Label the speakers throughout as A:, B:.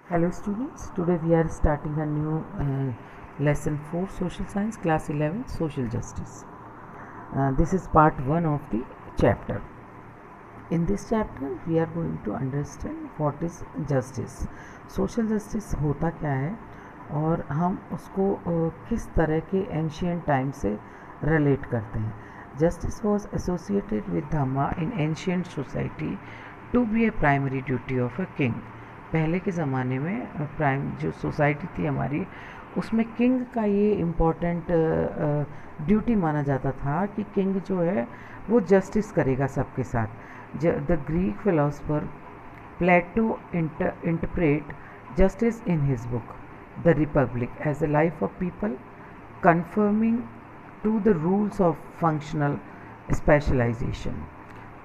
A: Hello students, today we are starting a new lesson 4 social science class 11 social justice. This is part 1 of the chapter. In this chapter we are going to understand what is justice. Social justice होता क्या है और हम उसको किस तरह के ancient time से रिलेट करते हैं. Justice was associated with dhamma in ancient society to be a primary duty of a king. पहले के ज़माने में प्राइम जो सोसाइटी थी हमारी उसमें किंग का ये इम्पोर्टेंट ड्यूटी माना जाता था कि किंग जो है वो जस्टिस करेगा सबके साथ. The Greek philosopher Plato interpret justice in his book the Republic as a life of people conforming to the rules of functional specialisation.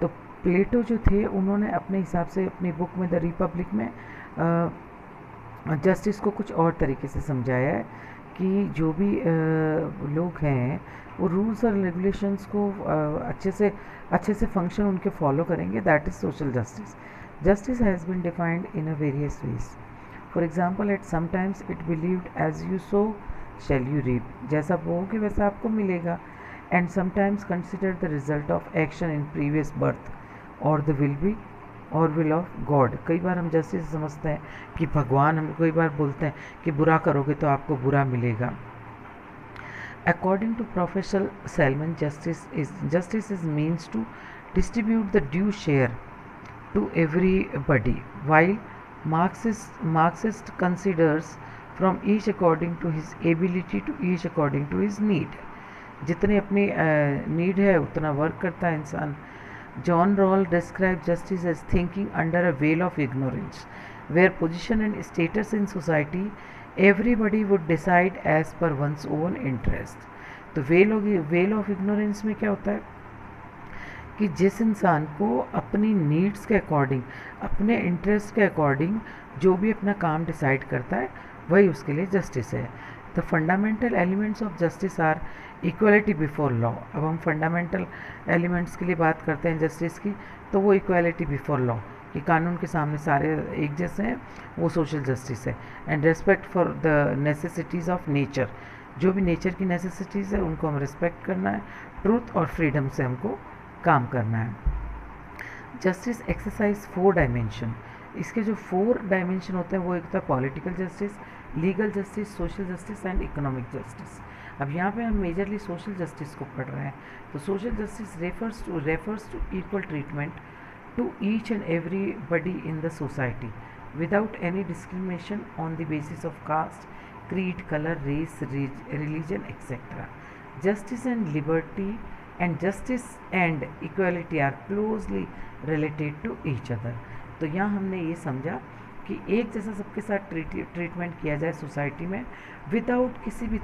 A: तो प्लेटो जो थे उन्होंने अपने हिसाब से अपनी बुक में द रिपब्लिक में जस्टिस को कुछ और तरीके से समझाया है कि जो भी लोग हैं वो रूल्स और रेगुलेशंस को अच्छे से फंक्शन उनके फॉलो करेंगे. That is social justice. Justice has been defined in a various ways. For example at sometimes it believed as you sow shall you reap. जैसा बोओगे वैसा आपको मिलेगा. And sometimes consider the result of action in previous birth और the will of God. कई बार हम justice समझते हैं कि भगवान, हम कई बार बोलते हैं कि बुरा करोगे तो आपको बुरा मिलेगा. According to professor Salmond justice is means to distribute the due share to everybody, while Marxist considers from each according to his ability to each according to his need. जितनी अपनी नीड है उतना वर्क करता है इंसान. John Rawls described justice as thinking under a veil of ignorance, where position and status in society everybody would decide as per one's own interest. तो well of ignorance में क्या होता है कि जिस इंसान को अपनी नीड्स के अकॉर्डिंग, अपने इंटरेस्ट के अकॉर्डिंग जो भी अपना काम डिसाइड करता है वही उसके लिए जस्टिस है. The fundamental elements of justice are equality before law. अब हम फंडामेंटल एलिमेंट्स के लिए बात करते हैं जस्टिस की, तो वो इक्वलिटी बिफोर लॉ कि कानून के सामने सारे एक जैसे हैं, वो सोशल जस्टिस है. And respect for the necessities of nature. जो भी नेचर की नेसेसिटीज़ है उनको हम रिस्पेक्ट करना है. ट्रूथ और फ्रीडम से हमको काम करना है. Justice exercise 4 dimension. इसके जो 4 डायमेंशन होते हैं वो एक था political justice, legal justice, social justice and economic justice. अब यहाँ पे हम मेजरली सोशल जस्टिस को पढ़ रहे हैं. तो social justice refers to equal treatment to each and everybody in the society without any discrimination on the basis of caste, creed, color, race, religion, etc. Justice and liberty and justice and equality are closely related to each other. तो यहाँ हमने ये समझा कि एक जैसा सबके साथ ट्रीटमेंट किया जाए सोसाइटी में विदाउट किसी भी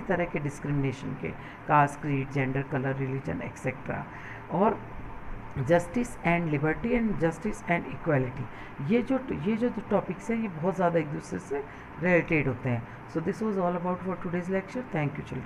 A: तरह के डिस्क्रिमिनेशन के, caste, creed, gender, colour, religion etcetera. और justice and liberty and justice and equality, ये जो टॉपिक्स हैं ये बहुत ज़्यादा एक दूसरे से रिलेटेड होते हैं. So this was all about for today's lecture. Thank you children.